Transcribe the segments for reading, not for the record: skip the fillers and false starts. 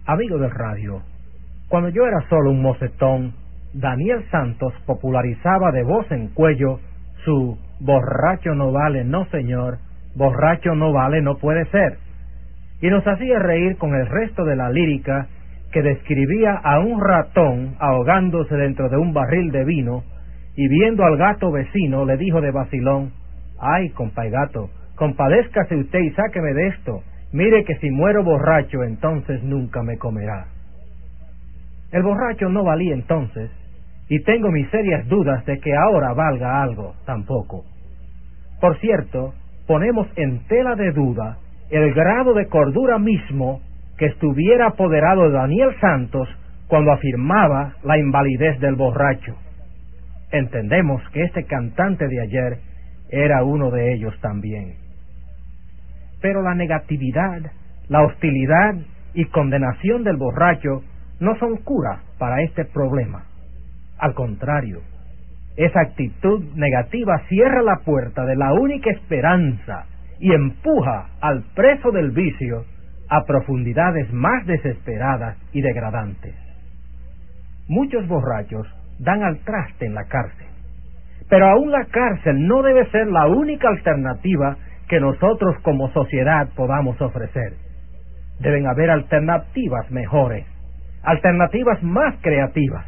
Amigo del radio, cuando yo era solo un mocetón, Daniel Santos popularizaba de voz en cuello su borracho no vale, no señor, borracho no vale, no puede ser, y nos hacía reír con el resto de la lírica que describía a un ratón ahogándose dentro de un barril de vino y viendo al gato vecino le dijo de vacilón: ay, compay gato, compadézcase usted y sáqueme de esto, mire que si muero borracho entonces nunca me comerá. El borracho no valía entonces, y tengo mis serias dudas de que ahora valga algo tampoco. Por cierto, ponemos en tela de duda el grado de cordura mismo que estuviera apoderado de Daniel Santos cuando afirmaba la invalidez del borracho. Entendemos que este cantante de ayer era uno de ellos también. Pero la negatividad, la hostilidad y condenación del borracho no son cura para este problema. Al contrario, esa actitud negativa cierra la puerta de la única esperanza y empuja al preso del vicio a profundidades más desesperadas y degradantes. Muchos borrachos dan al traste en la cárcel, pero aún la cárcel no debe ser la única alternativa que nosotros como sociedad podamos ofrecer. Deben haber alternativas mejores, alternativas más creativas.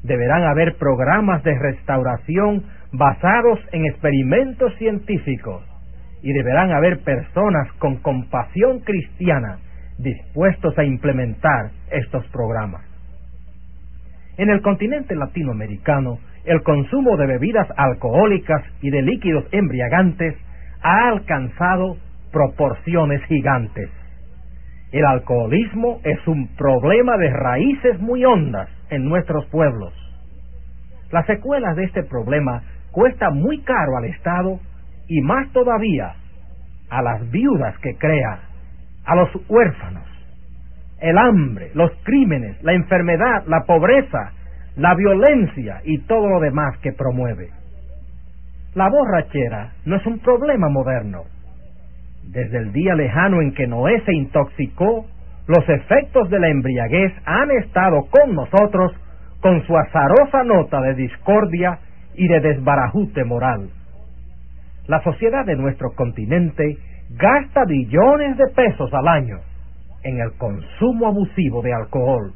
Deberán haber programas de restauración basados en experimentos científicos y deberán haber personas con compasión cristiana dispuestos a implementar estos programas. En el continente latinoamericano, el consumo de bebidas alcohólicas y de líquidos embriagantes ha alcanzado proporciones gigantes. El alcoholismo es un problema de raíces muy hondas en nuestros pueblos. Las secuelas de este problema cuestan muy caro al Estado y más todavía a las viudas que crea, a los huérfanos. El hambre, los crímenes, la enfermedad, la pobreza, la violencia y todo lo demás que promueve. La borrachera no es un problema moderno. Desde el día lejano en que Noé se intoxicó, los efectos de la embriaguez han estado con nosotros con su azarosa nota de discordia y de desbarajute moral. La sociedad de nuestro continente gasta billones de pesos al año en el consumo abusivo de alcohol.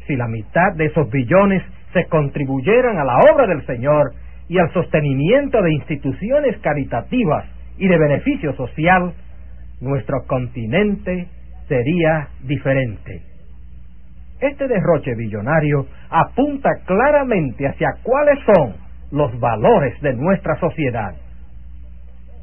Si la mitad de esos billones se contribuyeran a la obra del Señor y al sostenimiento de instituciones caritativas y de beneficio social, nuestro continente sería diferente. Este derroche billonario apunta claramente hacia cuáles son los valores de nuestra sociedad.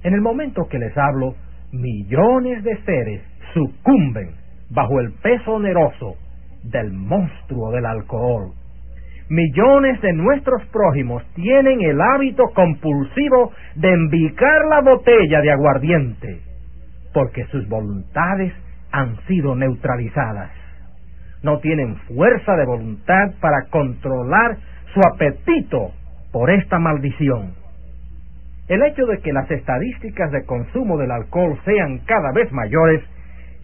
En el momento que les hablo, millones de seres sucumben bajo el peso oneroso del monstruo del alcohol. Millones de nuestros prójimos tienen el hábito compulsivo de embicar la botella de aguardiente, porque sus voluntades han sido neutralizadas. No tienen fuerza de voluntad para controlar su apetito por esta maldición. El hecho de que las estadísticas de consumo del alcohol sean cada vez mayores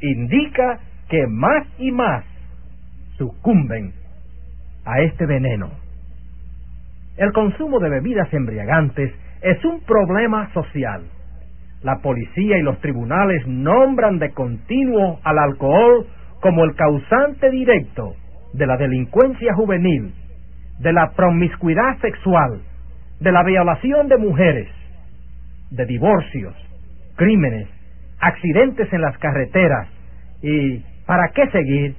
indica que más y más sucumben a este veneno. El consumo de bebidas embriagantes es un problema social. La policía y los tribunales nombran de continuo al alcohol como el causante directo de la delincuencia juvenil, de la promiscuidad sexual, de la violación de mujeres, de divorcios, crímenes, accidentes en las carreteras y, ¿para qué seguir?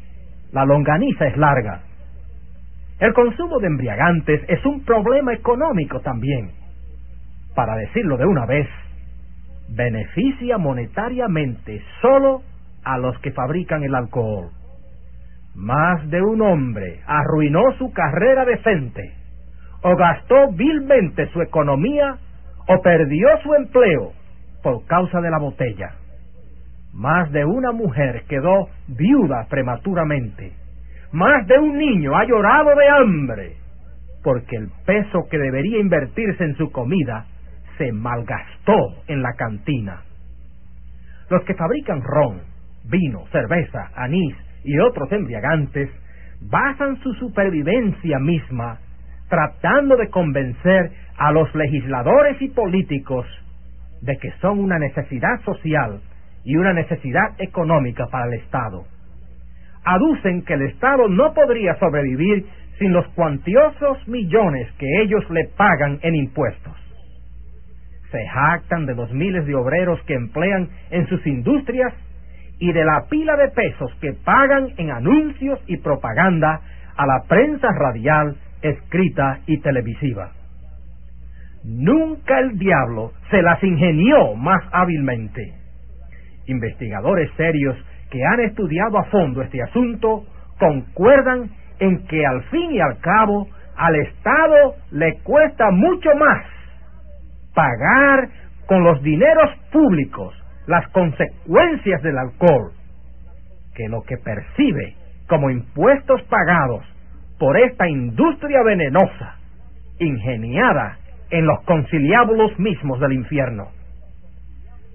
La longaniza es larga. El consumo de embriagantes es un problema económico también. Para decirlo de una vez, beneficia monetariamente solo a los que fabrican el alcohol. Más de un hombre arruinó su carrera decente, o gastó vilmente su economía, o perdió su empleo por causa de la botella. Más de una mujer quedó viuda prematuramente. Más de un niño ha llorado de hambre, porque el peso que debería invertirse en su comida se malgastó en la cantina. Los que fabrican ron, vino, cerveza, anís y otros embriagantes basan su supervivencia misma tratando de convencer a los legisladores y políticos de que son una necesidad social y una necesidad económica para el Estado. Aducen que el Estado no podría sobrevivir sin los cuantiosos millones que ellos le pagan en impuestos. Se jactan de los miles de obreros que emplean en sus industrias y de la pila de pesos que pagan en anuncios y propaganda a la prensa radial, escrita y televisiva. Nunca el diablo se las ingenió más hábilmente. Investigadores serios que han estudiado a fondo este asunto concuerdan en que al fin y al cabo al Estado le cuesta mucho más pagar con los dineros públicos las consecuencias del alcohol que lo que percibe como impuestos pagados por esta industria venenosa, ingeniada en los conciliábulos mismos del infierno.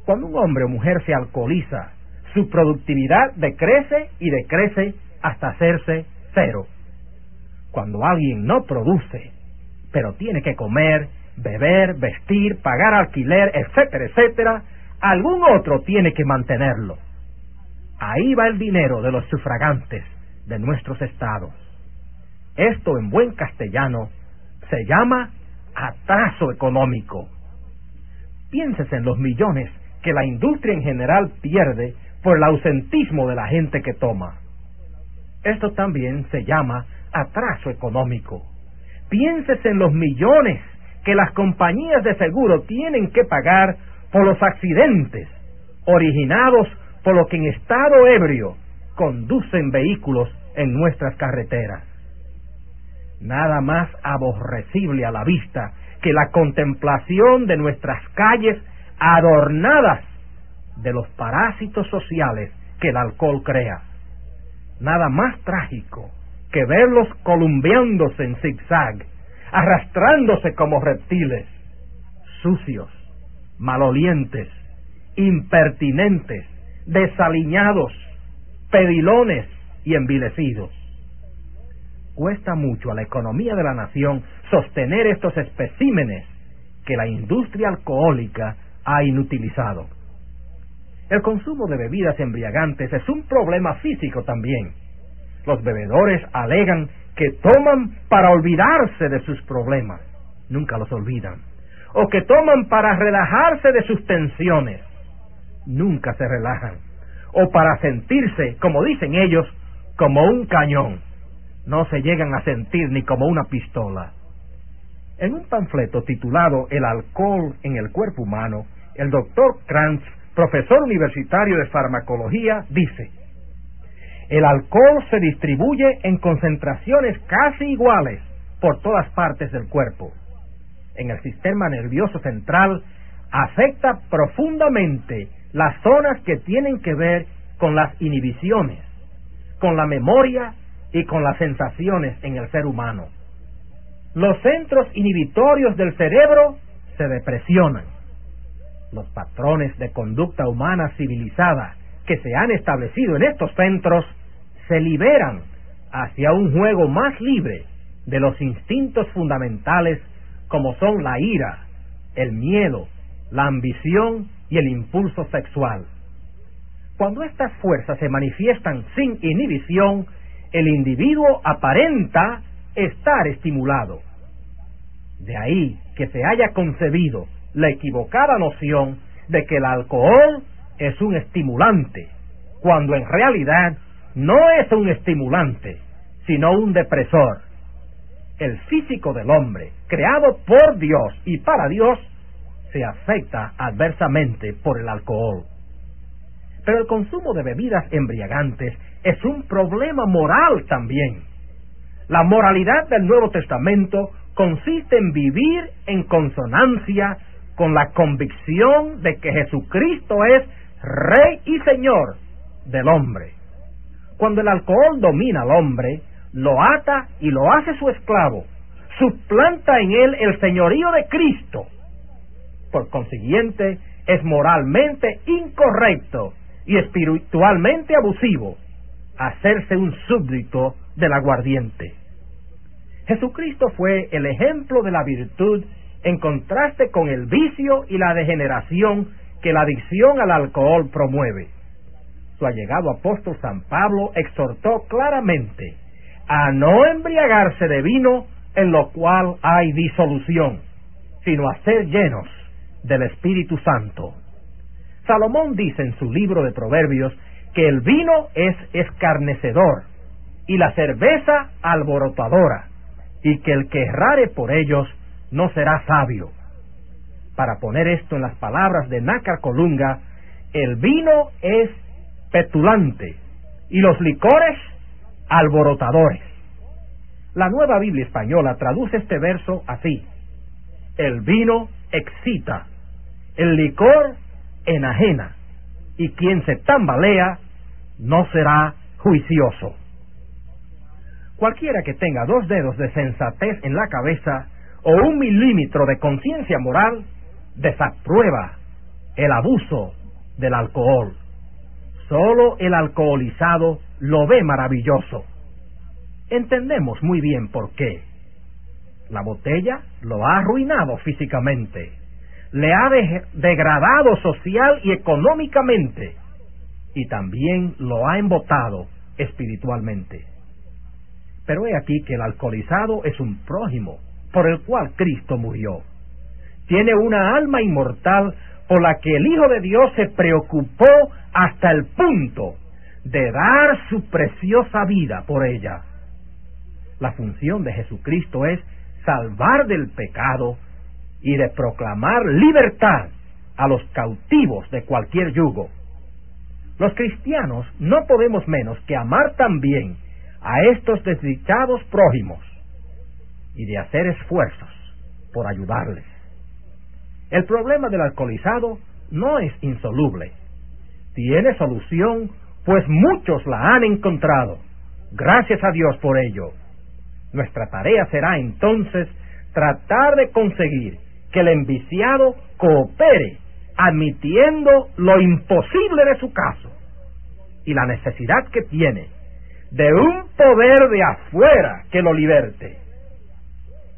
Cuando un hombre o mujer se alcoholiza, su productividad decrece y decrece hasta hacerse cero. Cuando alguien no produce, pero tiene que comer, beber, vestir, pagar alquiler, etcétera, etcétera, algún otro tiene que mantenerlo. Ahí va el dinero de los sufragantes de nuestros estados. Esto en buen castellano se llama atraso económico. Piénsese en los millones que la industria en general pierde por el ausentismo de la gente que toma. Esto también se llama atraso económico. Piénsese en los millones que las compañías de seguro tienen que pagar por los accidentes originados por lo que en estado ebrio conducen vehículos en nuestras carreteras. Nada más aborrecible a la vista que la contemplación de nuestras calles adornadas de los parásitos sociales que el alcohol crea. Nada más trágico que verlos columpiándose en zigzag, arrastrándose como reptiles, sucios, malolientes, impertinentes, desaliñados, pedilones y envilecidos. Cuesta mucho a la economía de la nación sostener estos especímenes que la industria alcohólica ha inutilizado. El consumo de bebidas embriagantes es un problema físico también. Los bebedores alegan que toman para olvidarse de sus problemas, nunca los olvidan, o que toman para relajarse de sus tensiones, nunca se relajan, o para sentirse, como dicen ellos, como un cañón, no se llegan a sentir ni como una pistola. En un panfleto titulado El alcohol en el cuerpo humano, el doctor Krantz, profesor universitario de farmacología, dice: el alcohol se distribuye en concentraciones casi iguales por todas partes del cuerpo. En el sistema nervioso central afecta profundamente las zonas que tienen que ver con las inhibiciones, con la memoria y con las sensaciones en el ser humano. Los centros inhibitorios del cerebro se depresionan. Los patrones de conducta humana civilizada que se han establecido en estos centros se liberan hacia un juego más libre de los instintos fundamentales como son la ira, el miedo, la ambición y el impulso sexual. Cuando estas fuerzas se manifiestan sin inhibición, el individuo aparenta estar estimulado. De ahí que se haya concebido la equivocada noción de que el alcohol es un estimulante, cuando en realidad no es un estimulante, sino un depresor. El físico del hombre, creado por Dios y para Dios, se afecta adversamente por el alcohol. Pero el consumo de bebidas embriagantes es un problema moral también. La moralidad del Nuevo Testamento consiste en vivir en consonancia con la convicción de que Jesucristo es Rey y Señor del hombre. Cuando el alcohol domina al hombre, lo ata y lo hace su esclavo, suplanta en él el señorío de Cristo. Por consiguiente, es moralmente incorrecto y espiritualmente abusivo hacerse un súbdito del aguardiente. Jesucristo fue el ejemplo de la virtud en contraste con el vicio y la degeneración que la adicción al alcohol promueve. Su allegado apóstol San Pablo exhortó claramente a no embriagarse de vino en lo cual hay disolución, sino a ser llenos del Espíritu Santo. Salomón dice en su libro de Proverbios que el vino es escarnecedor y la cerveza alborotadora, y que el que errare por ellos no será sabio. Para poner esto en las palabras de Nácar Colunga, el vino es petulante y los licores alborotadores. La Nueva Biblia Española traduce este verso así: el vino excita, el licor enajena, y quien se tambalea no será juicioso. Cualquiera que tenga 2 dedos de sensatez en la cabeza o 1 milímetro de conciencia moral desaprueba el abuso del alcohol. Solo el alcoholizado lo ve maravilloso. Entendemos muy bien por qué. La botella lo ha arruinado físicamente, le ha degradado social y económicamente, y también lo ha embotado espiritualmente. Pero he aquí que el alcoholizado es un prójimo por el cual Cristo murió. Tiene una alma inmortal por la que el Hijo de Dios se preocupó hasta el punto de dar su preciosa vida por ella. La función de Jesucristo es salvar del pecado y de proclamar libertad a los cautivos de cualquier yugo. Los cristianos no podemos menos que amar también a estos desdichados prójimos y de hacer esfuerzos por ayudarles. El problema del alcoholizado no es insoluble. Tiene solución, pues muchos la han encontrado. Gracias a Dios por ello. Nuestra tarea será entonces tratar de conseguir que el enviciado coopere, admitiendo lo imposible de su caso y la necesidad que tiene de un poder de afuera que lo liberte.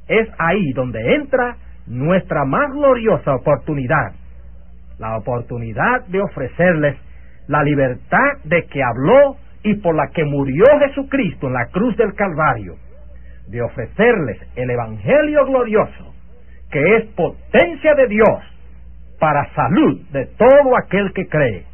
Es ahí donde entra nuestra más gloriosa oportunidad, la oportunidad de ofrecerles la libertad de que habló y por la que murió Jesucristo en la cruz del Calvario, de ofrecerles el Evangelio glorioso, que es potencia de Dios para salud de todo aquel que cree.